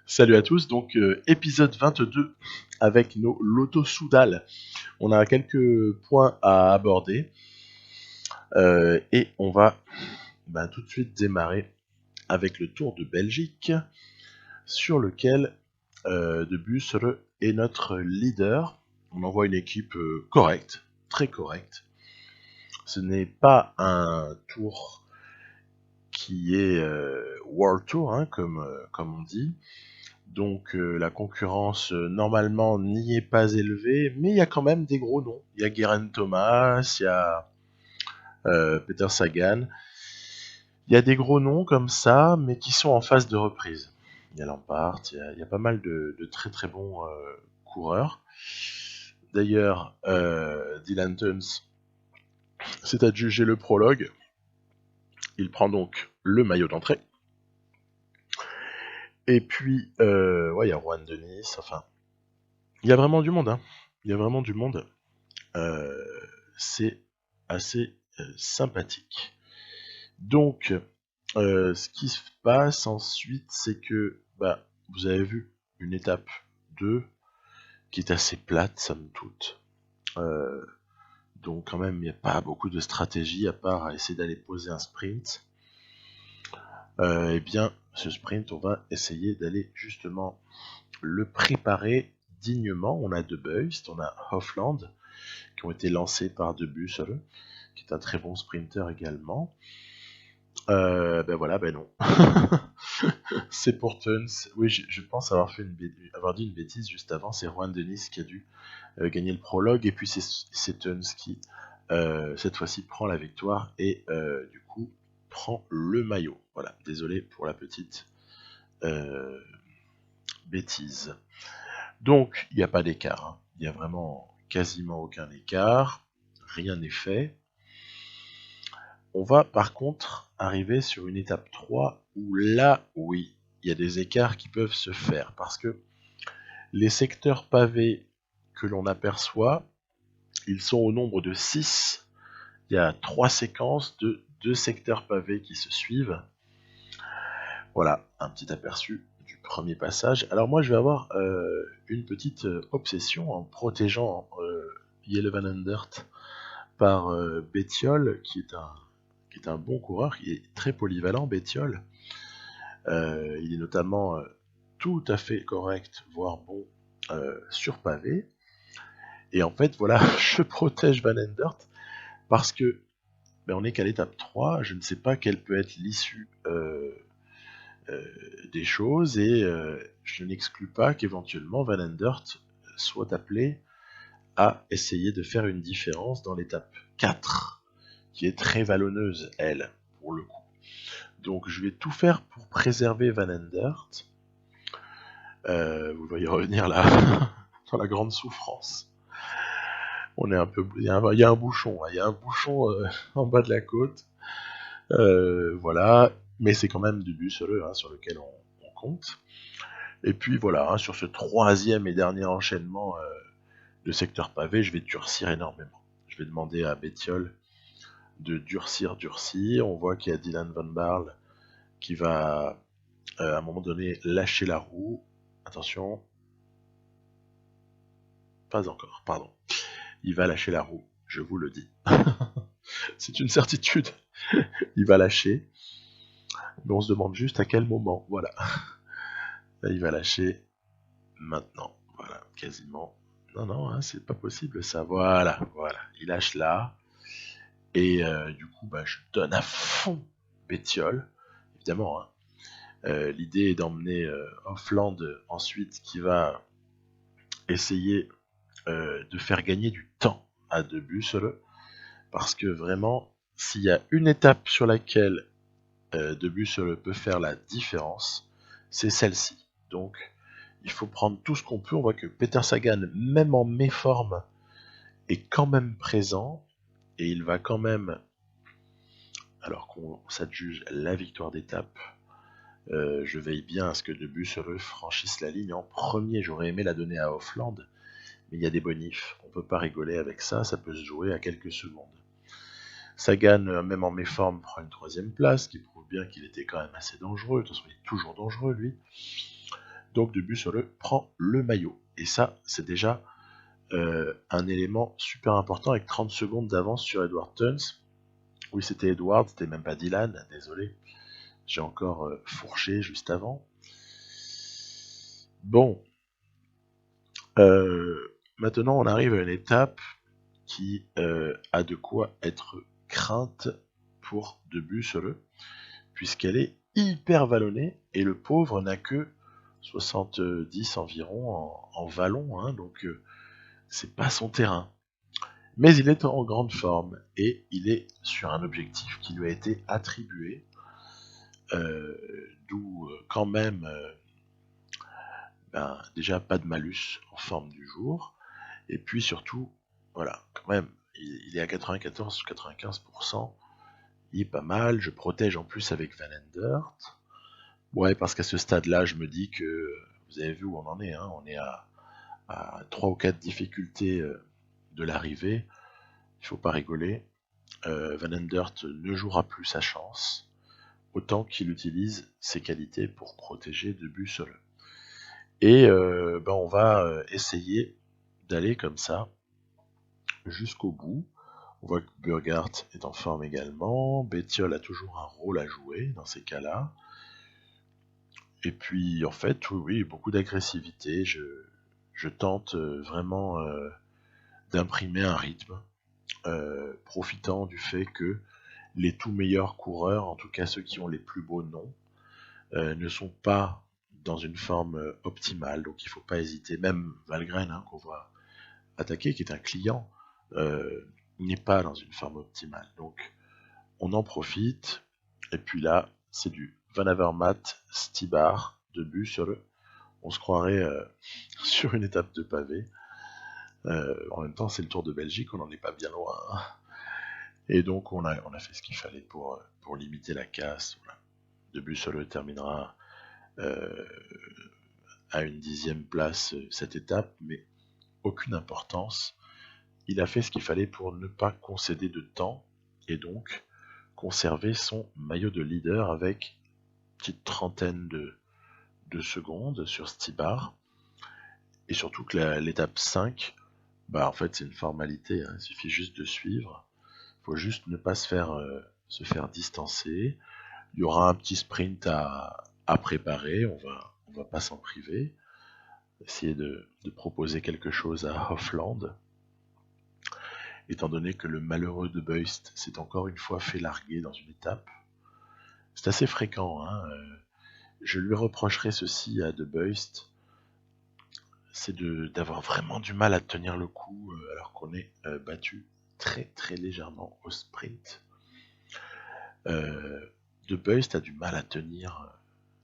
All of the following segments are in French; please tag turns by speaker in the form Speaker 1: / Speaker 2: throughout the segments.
Speaker 1: Salut à tous, donc épisode 22 avec nos Lotto Soudal. On a quelques points à aborder et on va tout de suite démarrer avec le Tour de Belgique sur lequel Debussole est notre leader. On envoie une équipe correcte, très correcte. Ce n'est pas un tour qui est World Tour, hein, comme on dit. Donc la concurrence normalement n'y est pas élevée, mais il y a quand même des gros noms. Il y a Geraint Thomas, il y a Peter Sagan. Il y a des gros noms comme ça, mais qui sont en phase de reprise. Il y a Lampard, il y a pas mal de très très bons coureurs. D'ailleurs, Dylan Teuns s'est adjugé le prologue. Il prend donc le maillot d'entrée. Et puis, il y a Juan Denis, enfin, il y a vraiment du monde, hein. Il y a vraiment du monde. C'est assez sympathique. Donc, ce qui se passe ensuite, c'est que vous avez vu une étape 2 qui est assez plate, somme toute. Donc quand même, il n'y a pas beaucoup de stratégie à part essayer d'aller poser un sprint. Eh bien, ce sprint, on va essayer d'aller justement le préparer dignement. On a De Beust, on a Hofland, qui ont été lancés par Debussole, qui est un très bon sprinter également. Non. C'est pour Teuns. Oui, je pense avoir dit une bêtise juste avant. C'est Juan Denis qui a dû gagner le prologue, et puis c'est Teuns qui, cette fois-ci, prend la victoire et du coup prend le maillot. Voilà, désolé pour la petite bêtise. Donc, il n'y a pas d'écart. Hein. Il n'y a vraiment quasiment aucun écart. Rien n'est fait. On va par contre arriver sur une étape 3 où là, oui, il y a des écarts qui peuvent se faire parce que les secteurs pavés que l'on aperçoit, ils sont au nombre de 6. Il y a 3 séquences de 2 secteurs pavés qui se suivent. Voilà, un petit aperçu du premier passage. Alors moi, je vais avoir une petite obsession en protégeant Jelle Van Endert par Bettiol, qui est un bon coureur, qui est très polyvalent, Bettiol. Il est notamment tout à fait correct, voire bon, sur pavé. Et en fait, voilà, je protège Van Endert parce que on n'est qu'à l'étape 3, je ne sais pas quelle peut être l'issue des choses, et je n'exclus pas qu'éventuellement Van Endert soit appelé à essayer de faire une différence dans l'étape 4, qui est très vallonneuse, elle, pour le coup. Donc je vais tout faire pour préserver Van Endert. Vous voyez revenir là, dans la grande souffrance. On est un peu, il y a un bouchon en bas de la côte. Voilà, mais c'est quand même Debussole sur lequel on compte. Et puis voilà, sur ce troisième et dernier enchaînement de secteur pavé, je vais durcir énormément. Je vais demander à Bettiol de durcir. On voit qu'il y a Dylan Van Baarle qui va à un moment donné lâcher la roue. Attention. Pas encore, pardon. Il va lâcher la roue, je vous le dis. C'est une certitude. Il va lâcher. Mais on se demande juste à quel moment. Voilà. Là, il va lâcher maintenant. Voilà, quasiment. Non, hein, c'est pas possible ça. Voilà. Il lâche là. Et du coup, je donne à fond Bettiol. Évidemment, hein. L'idée est d'emmener Hofland ensuite, qui va essayer de faire gagner du temps à Debussole. Parce que vraiment, s'il y a une étape sur laquelle Debussole peut faire la différence, c'est celle-ci. Donc, il faut prendre tout ce qu'on peut. On voit que Peter Sagan, même en méforme, est quand même présent. Et il va quand même, alors qu'on s'adjuge la victoire d'étape, je veille bien à ce que Debussole franchisse la ligne en premier. J'aurais aimé la donner à Hofland, mais il y a des bonifs. On peut pas rigoler avec ça, ça peut se jouer à quelques secondes. Sagan, même en méforme, prend une 3ème place, qui prouve bien qu'il était quand même assez dangereux. De toute façon, il est toujours dangereux, lui. Donc Debus prend le maillot. Et ça, c'est déjà un élément super important avec 30 secondes d'avance sur Edward Tuns. Oui, c'était Edward, c'était même pas Dylan, désolé. J'ai encore fourché juste avant. Bon. Maintenant, on arrive à une étape qui a de quoi être crainte pour Debus, puisqu'elle est hyper vallonnée, et le pauvre n'a que 70 environ en vallon, hein, donc c'est pas son terrain. Mais il est en grande forme, et il est sur un objectif qui lui a été attribué, d'où quand même déjà pas de malus en forme du jour, et puis surtout, voilà, quand même, il est à 94-95%, il est pas mal, je protège en plus avec Van Endert. Ouais, parce qu'à ce stade-là, je me dis que, vous avez vu où on en est, hein, on est à 3 ou 4 difficultés de l'arrivée, il faut pas rigoler. Van Endert ne jouera plus sa chance, autant qu'il utilise ses qualités pour protéger Debus. Et on va essayer d'aller comme ça jusqu'au bout. On voit que Burghardt est en forme également. Bettiol a toujours un rôle à jouer dans ces cas-là. Et puis, en fait, oui, beaucoup d'agressivité. Je tente vraiment d'imprimer un rythme, profitant du fait que les tout meilleurs coureurs, en tout cas ceux qui ont les plus beaux noms, ne sont pas dans une forme optimale. Donc, il ne faut pas hésiter. Même Valgren, hein, qu'on va attaquer, qui est un client, n'est pas dans une forme optimale. Donc, on en profite. Et puis là, c'est du Van Avermaet, Stybar, Debus. On se croirait sur une étape de pavé. En même temps, c'est le Tour de Belgique, on n'en est pas bien loin. Hein. Et donc, on a fait ce qu'il fallait pour limiter la casse. Voilà. Debus terminera à une 10e place cette étape, mais aucune importance. Il a fait ce qu'il fallait pour ne pas concéder de temps et donc conserver son maillot de leader avec une petite trentaine de secondes sur Stybar. Et surtout que l'étape 5, en fait c'est une formalité, hein, il suffit juste de suivre. Il faut juste ne pas se faire distancer. Il y aura un petit sprint à préparer, on va pas s'en priver. Essayer de proposer quelque chose à Hofland. Étant donné que le malheureux de Beust s'est encore une fois fait larguer dans une étape. C'est assez fréquent, hein. Je lui reprocherai ceci à De Beust, c'est d'avoir vraiment du mal à tenir le coup alors qu'on est battu très très légèrement au sprint. De Beust a du mal à tenir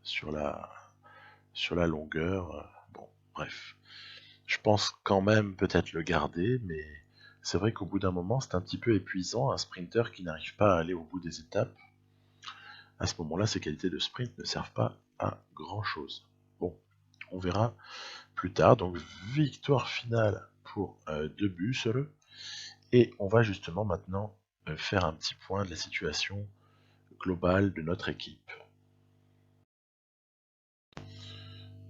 Speaker 1: sur la longueur. Bon, bref. Je pense quand même peut-être le garder, mais c'est vrai qu'au bout d'un moment, c'est un petit peu épuisant, un sprinter qui n'arrive pas à aller au bout des étapes. À ce moment-là, ses qualités de sprint ne servent pas à grand-chose. Bon, on verra plus tard. Donc, victoire finale pour Debus. Et on va justement maintenant faire un petit point de la situation globale de notre équipe.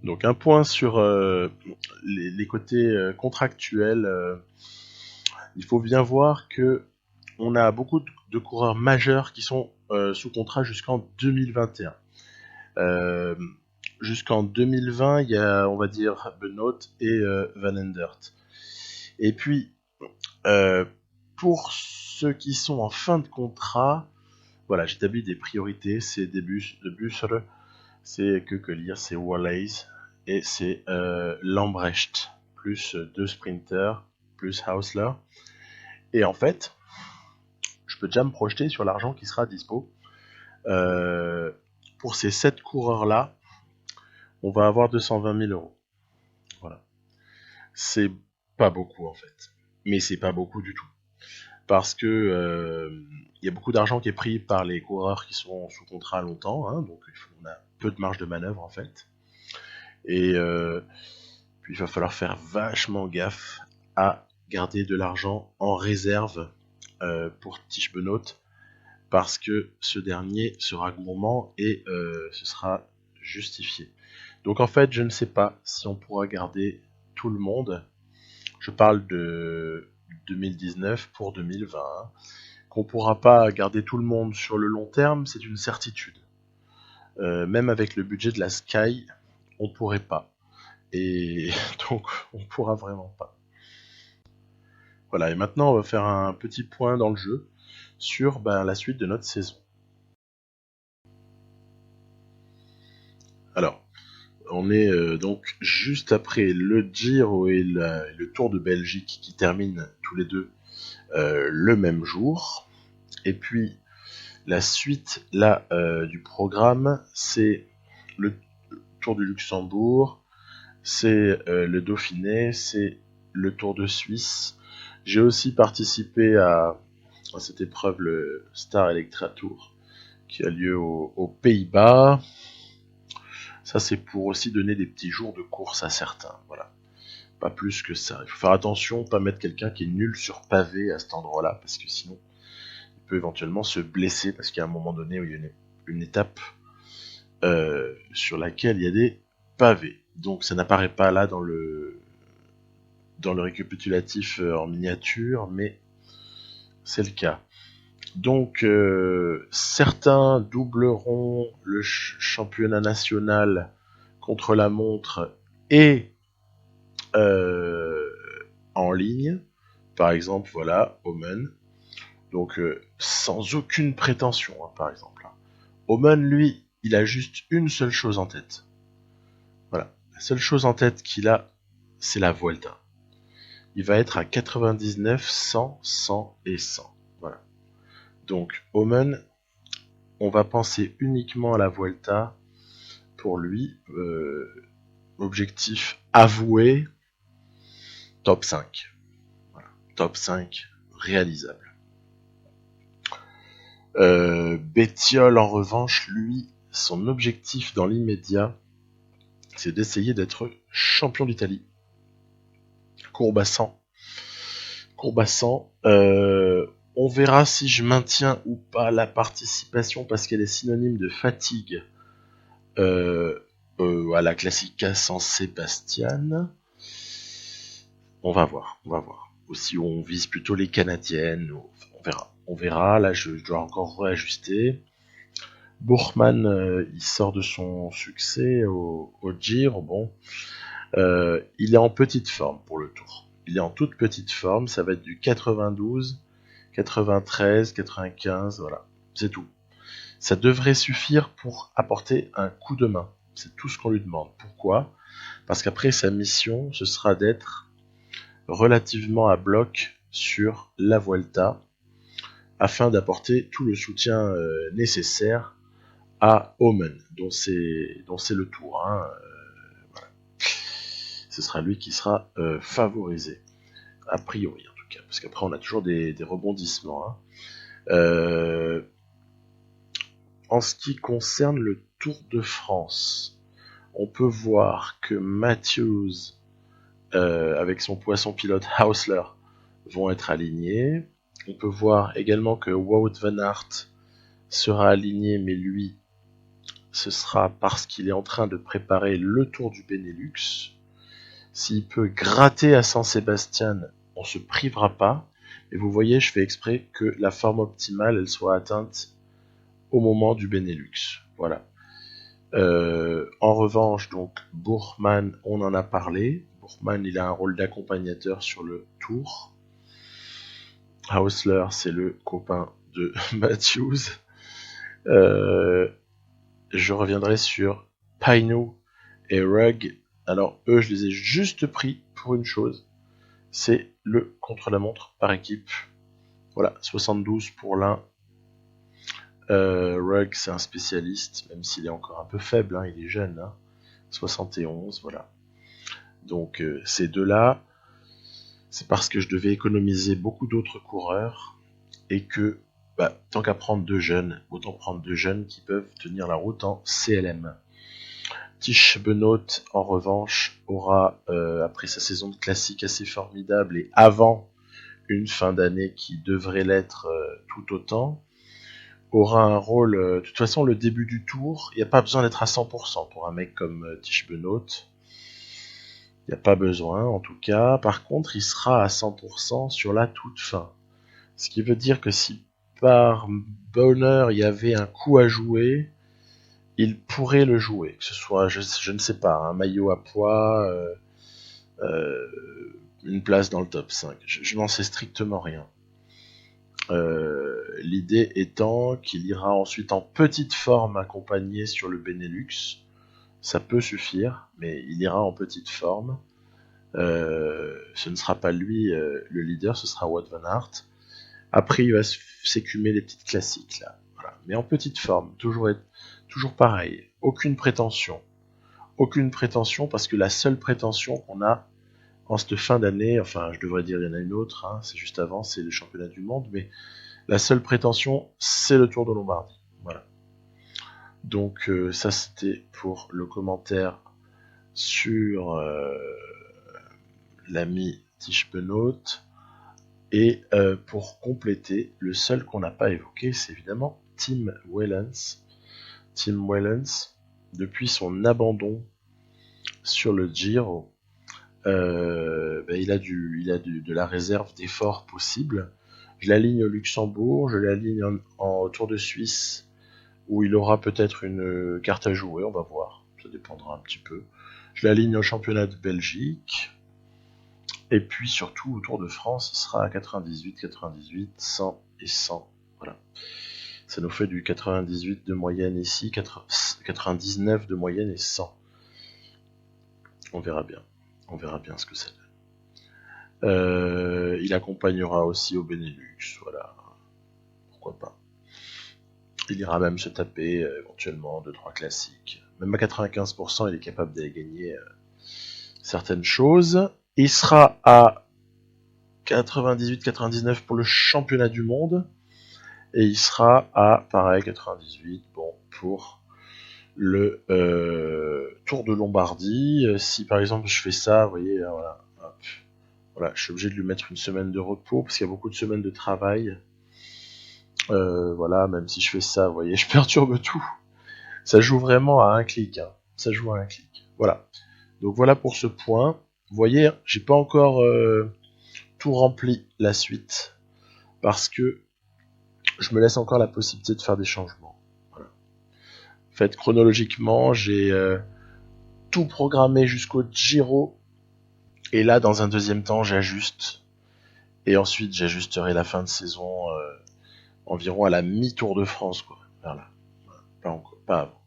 Speaker 1: Donc, un point sur les côtés contractuels. Il faut bien voir que on a beaucoup de coureurs majeurs qui sont sous contrat jusqu'en 2021. Jusqu'en 2020, il y a, on va dire, Benoît et Van Endert. Et puis, pour ceux qui sont en fin de contrat, voilà, j'établis des priorités. C'est Debus, c'est lire, c'est Wallace et c'est Lambrecht, plus 2 sprinters, plus Hausler. Et en fait, je peux déjà me projeter sur l'argent qui sera dispo. Pour ces 7 coureurs-là, on va avoir 220 000 euros. Voilà. C'est pas beaucoup en fait. Mais c'est pas beaucoup du tout. Parce que y a beaucoup d'argent qui est pris par les coureurs qui sont sous contrat longtemps, hein, donc on a peu de marge de manœuvre en fait. Et puis il va falloir faire vachement gaffe à garder de l'argent en réserve pour Tish Benoît, parce que ce dernier sera gourmand et ce sera justifié. Donc en fait, je ne sais pas si on pourra garder tout le monde. Je parle de 2019 pour 2020. Hein. Qu'on pourra pas garder tout le monde sur le long terme, c'est une certitude. Même avec le budget de la Sky, on pourrait pas. Et donc, on pourra vraiment pas. Voilà, et maintenant, on va faire un petit point dans le jeu sur la suite de notre saison. Alors, on est donc juste après le Giro et le Tour de Belgique qui terminent tous les deux le même jour. Et puis, la suite là du programme, c'est le Tour du Luxembourg, c'est le Dauphiné, c'est le Tour de Suisse. J'ai aussi participé à cette épreuve, le Star Electra Tour, qui a lieu aux Pays-Bas. Ça, c'est pour aussi donner des petits jours de course à certains. Voilà. Pas plus que ça. Il faut faire attention, pas mettre quelqu'un qui est nul sur pavé à cet endroit-là, parce que sinon, il peut éventuellement se blesser, parce qu'il y a un moment donné où il y a une étape sur laquelle il y a des pavés. Donc ça n'apparaît pas là dans le récapitulatif en miniature, mais c'est le cas. Donc certains doubleront le championnat national contre la montre et en ligne. Par exemple, voilà, Omen. Donc sans aucune prétention, hein, par exemple. Omen, lui, il a juste une seule chose en tête. Voilà. La seule chose en tête qu'il a, c'est la Vuelta. Il va être à 99, 100, 100 et 100. Voilà. Donc, Omen, on va penser uniquement à la Vuelta pour lui. Objectif avoué, top 5. Voilà. Top 5 réalisable. Bettiol, en revanche, lui, son objectif dans l'immédiat, c'est d'essayer d'être champion d'Italie. Courbassan. On verra si je maintiens ou pas la participation parce qu'elle est synonyme de fatigue à la Classica San Sebastian. On va voir. Ou si on vise plutôt les Canadiennes, on verra. Là, je dois encore réajuster. Buchmann, il sort de son succès au Giro. Bon, il est en petite forme pour le Tour. Il est en toute petite forme. Ça va être du 92, 93, 95, voilà. C'est tout. Ça devrait suffire pour apporter un coup de main. C'est tout ce qu'on lui demande. Pourquoi ? Parce qu'après, sa mission, ce sera d'être relativement à bloc sur la Vuelta afin d'apporter tout le soutien nécessaire à Omen, dont c'est le tour. Hein, voilà. Ce sera lui qui sera favorisé, a priori en tout cas, parce qu'après on a toujours des rebondissements. Hein. En ce qui concerne le Tour de France, on peut voir que Matthews, avec son poisson pilote Hausler, vont être alignés. On peut voir également que Wout van Aert sera aligné, mais lui, ce sera parce qu'il est en train de préparer le Tour du Benelux. S'il peut gratter à San Sébastien, on se privera pas. Et vous voyez, je fais exprès que la forme optimale, elle soit atteinte au moment du Benelux. Voilà. En revanche, donc, Buchmann, on en a parlé. Buchmann, il a un rôle d'accompagnateur sur le Tour. Hausler, c'est le copain de Matthews. Je reviendrai sur Painu et Rugg. Alors, eux, je les ai juste pris pour une chose. C'est le contre-la-montre par équipe. Voilà, 72 pour l'un. Rugg, c'est un spécialiste, même s'il est encore un peu faible, hein, il est jeune. Hein, 71, voilà. Donc, ces deux-là, c'est parce que je devais économiser beaucoup d'autres coureurs et que, tant qu'à prendre deux jeunes, autant prendre deux jeunes qui peuvent tenir la route en CLM. Tish Benoît, en revanche, aura, après sa saison de classique assez formidable et avant une fin d'année qui devrait l'être tout autant, aura un rôle. De toute façon, le début du tour, il n'y a pas besoin d'être à 100% pour un mec comme Tish Benoît. Il n'y a pas besoin, en tout cas. Par contre, il sera à 100% sur la toute fin. Ce qui veut dire que si par bonheur il y avait un coup à jouer, il pourrait le jouer. Que ce soit, je ne sais pas, un maillot à poids, une place dans le top 5. Je n'en sais strictement rien. L'idée étant qu'il ira ensuite en petite forme accompagné sur le Benelux. Ça peut suffire, mais il ira en petite forme. Ce ne sera pas lui le leader, ce sera Wout van Aert. Après, il va s'écumer les petites classiques là. Voilà. Mais en petite forme, toujours pareil. Aucune prétention parce que la seule prétention qu'on a en cette fin d'année, enfin je devrais dire il y en a une autre, hein, c'est juste avant, c'est le championnat du monde, mais la seule prétention c'est le Tour de Lombardie. Voilà. Donc ça c'était pour le commentaire sur l'ami Tish Benoît. Et pour compléter, le seul qu'on n'a pas évoqué, c'est évidemment Tim Wellens. Tim Wellens, depuis son abandon sur le Giro, il a de la réserve d'efforts possible. Je l'aligne au Luxembourg, je l'aligne en Tour de Suisse, où il aura peut-être une carte à jouer, on va voir, ça dépendra un petit peu. Je l'aligne au championnat de Belgique, et puis surtout au Tour de France, il sera à 98, 98, 100 et 100. Voilà. Ça nous fait du 98 de moyenne ici, 99 de moyenne et 100. On verra bien. On verra bien ce que ça donne. Il accompagnera aussi au Benelux, voilà. Pourquoi pas. Il ira même se taper éventuellement 2-3 classiques. Même à 95%, il est capable d'aller gagner certaines choses. Il sera à 98-99 pour le championnat du monde. Et il sera à, pareil, 98, bon, pour le Tour de Lombardie. Si par exemple je fais ça, vous voyez, voilà, hop, voilà, je suis obligé de lui mettre une semaine de repos parce qu'il y a beaucoup de semaines de travail. Voilà, même si je fais ça, vous voyez, je perturbe tout. Ça joue vraiment à un clic, hein. Ça joue à un clic. Voilà. Donc voilà pour ce point. Vous voyez, j'ai pas encore tout rempli la suite parce que je me laisse encore la possibilité de faire des changements. Voilà. En fait, chronologiquement, j'ai tout programmé jusqu'au Giro. Et là, dans un deuxième temps, j'ajuste. Et ensuite, j'ajusterai la fin de saison environ à la mi-Tour de France, quoi. Vers là. Pas encore, pas avant.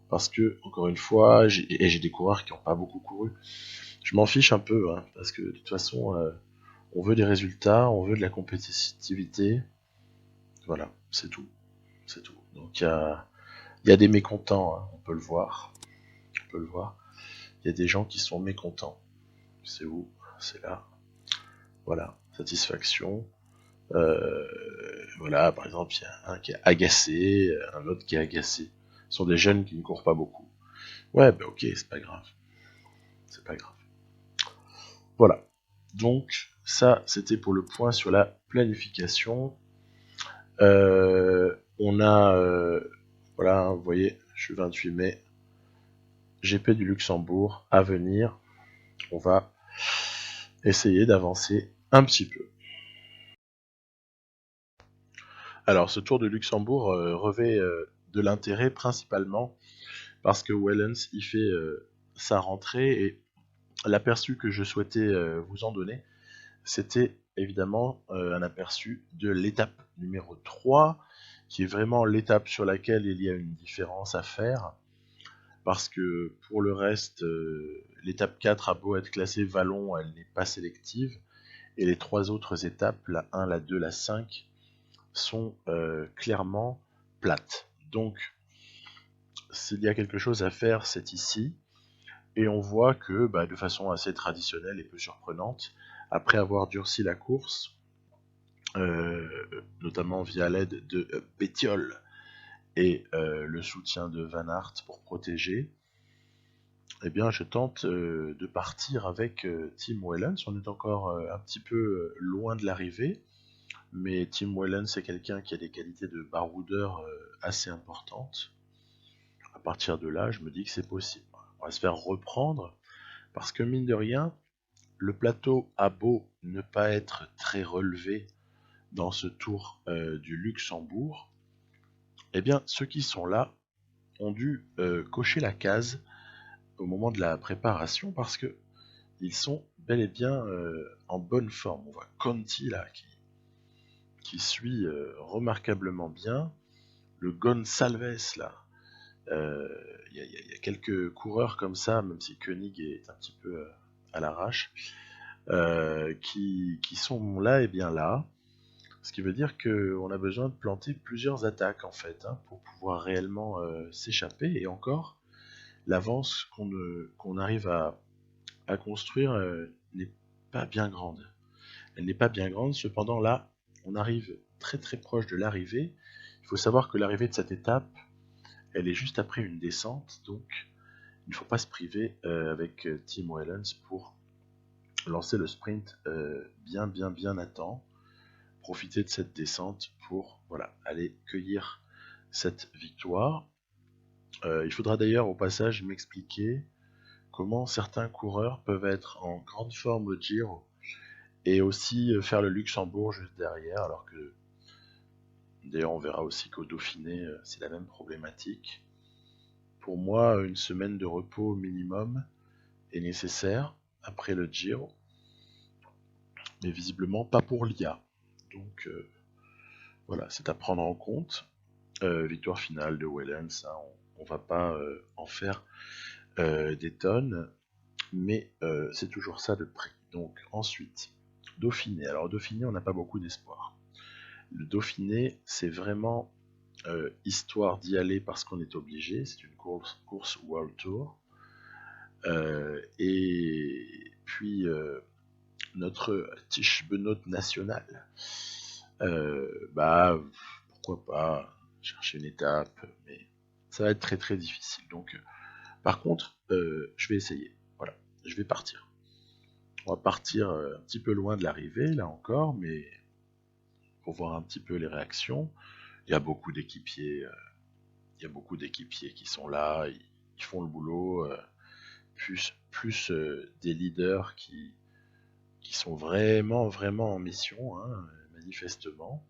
Speaker 1: Parce que, encore une fois, j'ai des coureurs qui n'ont pas beaucoup couru. Je m'en fiche un peu, hein, parce que de toute façon, on veut des résultats, on veut de la compétitivité. Voilà, c'est tout. C'est tout. Donc il y a des mécontents, hein, on peut le voir. On peut le voir. Il y a des gens qui sont mécontents. C'est où? C'est là. Voilà, satisfaction. Voilà, par exemple, il y a un qui est agacé, un autre qui est agacé. Ce sont des jeunes qui ne courent pas beaucoup. Ouais, bah ok, c'est pas grave. C'est pas grave. Voilà. Donc, ça, c'était pour le point sur la planification. On a, voilà, vous voyez, je suis 28 mai, GP du Luxembourg à venir. On va essayer d'avancer un petit peu. Alors, ce Tour de Luxembourg revêt de l'intérêt principalement parce que Wellens y fait sa rentrée et l'aperçu que je souhaitais vous en donner, c'était évidemment un aperçu de l'étape numéro 3, qui est vraiment l'étape sur laquelle il y a une différence à faire, parce que pour le reste, l'étape 4 a beau être classée vallon, elle n'est pas sélective, et les 3 autres étapes, la 1, la 2, la 5, sont clairement plates. Donc, s'il y a quelque chose à faire, c'est ici. Et on voit que, de façon assez traditionnelle et peu surprenante, après avoir durci la course, notamment via l'aide de Bettiol et le soutien de Van Aert pour protéger, eh bien, je tente de partir avec Tim Wellens. On est encore un petit peu loin de l'arrivée. Mais Tim Whelan, c'est quelqu'un qui a des qualités de baroudeur assez importantes. À partir de là, je me dis que c'est possible. On va se faire reprendre, parce que mine de rien, le plateau a beau ne pas être très relevé dans ce tour du Luxembourg, eh bien, ceux qui sont là ont dû cocher la case au moment de la préparation, parce que ils sont bel et bien en bonne forme. On voit Conti là qui suit remarquablement bien. Le Gonçalves là, il y a quelques coureurs comme ça, même si Koenig est un petit peu à l'arrache, qui sont là et bien là. Ce qui veut dire qu'on a besoin de planter plusieurs attaques en fait, hein, pour pouvoir réellement s'échapper. Et encore, l'avance qu'on arrive à construire n'est pas bien grande. Elle n'est pas bien grande, cependant là, on arrive très très proche de l'arrivée. Il faut savoir que l'arrivée de cette étape, elle est juste après une descente, donc il ne faut pas se priver avec Tim Wellens pour lancer le sprint bien à temps. Profiter de cette descente pour voilà, aller cueillir cette victoire. Il faudra d'ailleurs au passage m'expliquer comment certains coureurs peuvent être en grande forme au Giro et aussi faire le Luxembourg juste derrière, alors que d'ailleurs on verra aussi qu'au Dauphiné c'est la même problématique. Pour moi, une semaine de repos minimum est nécessaire après le Giro, mais visiblement pas pour l'IA. Donc voilà, c'est à prendre en compte. Victoire finale de Wellens, hein, on va pas en faire des tonnes, mais c'est toujours ça de prix. Donc ensuite, Dauphiné. Alors Dauphiné, on n'a pas beaucoup d'espoir. Le Dauphiné, c'est vraiment histoire d'y aller parce qu'on est obligé. C'est une course World Tour. Et puis notre Tiche Benoît national. Pourquoi pas chercher une étape, mais ça va être très très difficile. Donc, par contre, je vais essayer. Voilà, je vais partir. On va partir un petit peu loin de l'arrivée, là encore, mais pour voir un petit peu les réactions. Il y a beaucoup d'équipiers, qui sont là, ils font le boulot, plus des leaders qui sont vraiment en mission, hein, manifestement.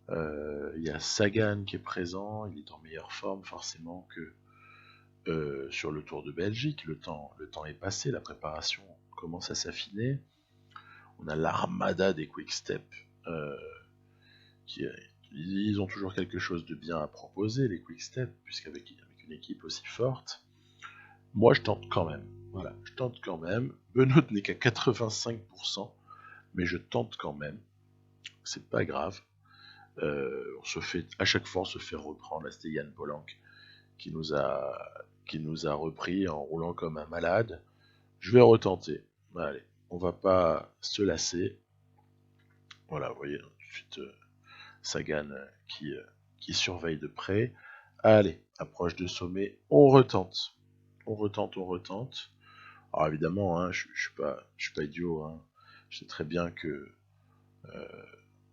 Speaker 1: Il y a Sagan qui est présent, il est en meilleure forme forcément que sur le Tour de Belgique. Le temps est passé, la préparation commence à s'affiner. On a l'armada des Quick-Step ils ont toujours quelque chose de bien à proposer, les Quick-Step, puisqu'avec une équipe aussi forte. Moi, je tente quand même. Voilà, je tente quand même. Benoît n'est qu'à 85%, mais je tente quand même. C'est pas grave. À chaque fois, on se fait reprendre. Là, c'était Yann Polanc qui nous a repris en roulant comme un malade. Je vais retenter. Allez, on va pas se lasser. Voilà, vous voyez, tout de suite Sagan qui surveille de près. Allez, approche de sommet, on retente. On retente. Alors évidemment, hein, je suis pas idiot. Hein. Je sais très bien que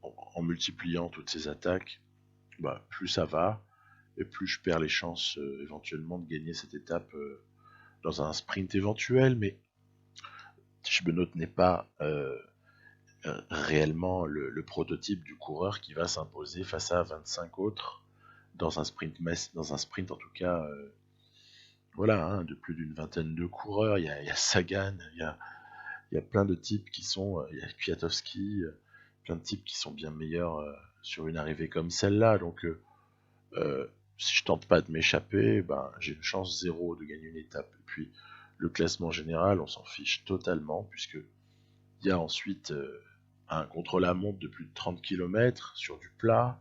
Speaker 1: en multipliant toutes ces attaques, plus ça va, et plus je perds les chances éventuellement de gagner cette étape dans un sprint éventuel, mais Benoît n'est pas réellement le prototype du coureur qui va s'imposer face à 25 autres dans un sprint en tout cas, voilà, hein, de plus d'une vingtaine de coureurs. Il y a Sagan, il y a plein de types qui sont, il y a Kwiatkowski, plein de types qui sont bien meilleurs sur une arrivée comme celle-là. Donc si je tente pas de m'échapper, j'ai une chance zéro de gagner une étape. Et puis le classement général, on s'en fiche totalement, puisque il y a ensuite un contre-la-montre de plus de 30 km sur du plat.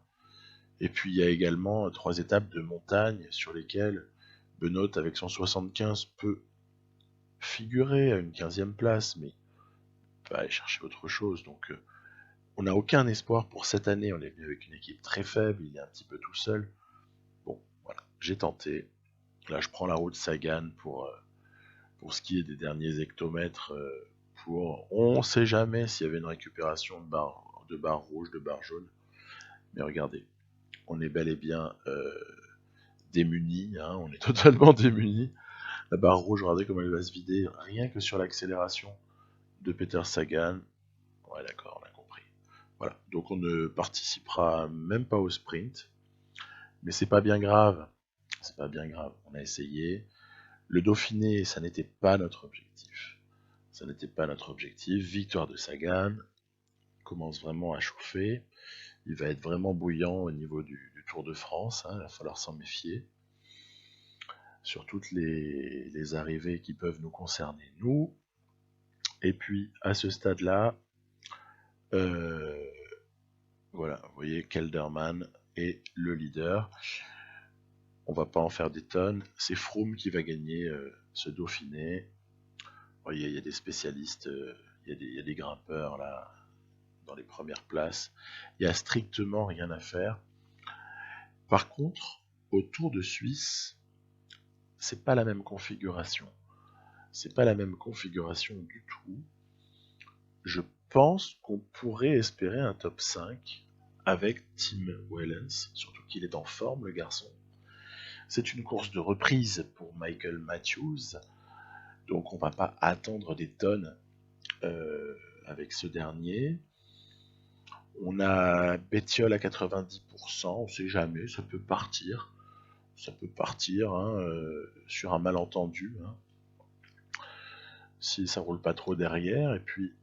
Speaker 1: Et puis il y a également 3 étapes de montagne sur lesquelles Benoît, avec son 75, peut figurer à une 15e place, mais va aller chercher autre chose. Donc on n'a aucun espoir pour cette année. On est venu avec une équipe très faible, il est un petit peu tout seul. Bon, voilà, j'ai tenté. Là, je prends la route Sagan pour ce qui est des derniers hectomètres. On ne sait jamais s'il y avait une récupération de barres rouges, de barres jaunes. Mais regardez, on est bel et bien démunis, hein, on est totalement démunis. La barre rouge, regardez comment elle va se vider, rien que sur l'accélération de Peter Sagan. Ouais, d'accord, on a compris. Voilà, donc on ne participera même pas au sprint. Mais c'est pas bien grave. C'est pas bien grave. On a essayé. Le Dauphiné, ça n'était pas notre objectif. Ça n'était pas notre objectif. Victoire de Sagan. Commence vraiment à chauffer. Il va être vraiment bouillant au niveau du Tour de France. Hein. Il va falloir s'en méfier. Sur toutes les arrivées qui peuvent nous concerner, nous. Et puis, à ce stade-là, voilà, vous voyez, Kelderman est le leader. On va pas en faire des tonnes. C'est Froome qui va gagner ce Dauphiné. Vous voyez, il y a des spécialistes, il y a des grimpeurs là, dans les premières places. Il n'y a strictement rien à faire. Par contre, au Tour de Suisse, c'est pas la même configuration. C'est pas la même configuration du tout. Je pense qu'on pourrait espérer un top 5 avec Tim Wellens, surtout qu'il est en forme, le garçon. C'est une course de reprise pour Michael Matthews, donc on va pas attendre des tonnes avec ce dernier. On a Bettiol à 90%, on sait jamais, ça peut partir. Ça peut partir hein, sur un malentendu, hein, si ça roule pas trop derrière. Et puis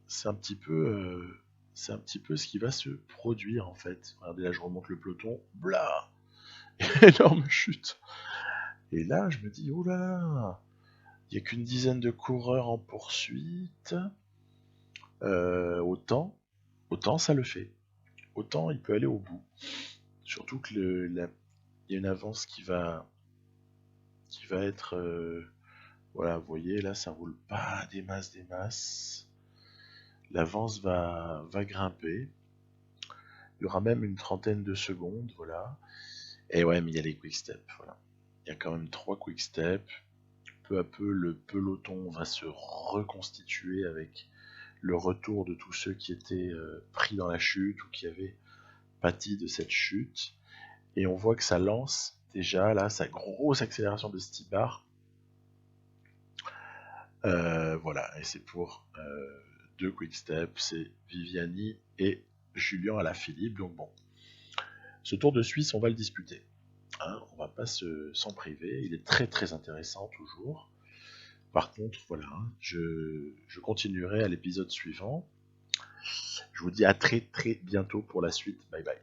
Speaker 1: c'est un petit peu ce qui va se produire en fait. Regardez là, je remonte le peloton, blah, énorme chute. Et là, je me dis, oh là là, il n'y a qu'une dizaine de coureurs en poursuite. Autant ça le fait. Autant il peut aller au bout. Surtout que il y a une avance qui va être... voilà, vous voyez, là, ça roule pas des masses. L'avance va grimper. Il y aura même une trentaine de secondes, voilà. Et ouais, mais il y a les quick steps, voilà. Il y a quand même 3 quick steps. Peu à peu, le peloton va se reconstituer avec le retour de tous ceux qui étaient pris dans la chute ou qui avaient pâti de cette chute. Et on voit que ça lance déjà, là, sa grosse accélération de Stibar. Voilà, et c'est pour 2 quick steps, c'est Viviani et Julien Alaphilippe. Donc bon, ce Tour de Suisse, on va le disputer. Hein, on va pas s'en priver, il est très très intéressant toujours. Par contre, voilà, je continuerai à l'épisode suivant. Je vous dis à très très bientôt pour la suite. Bye bye.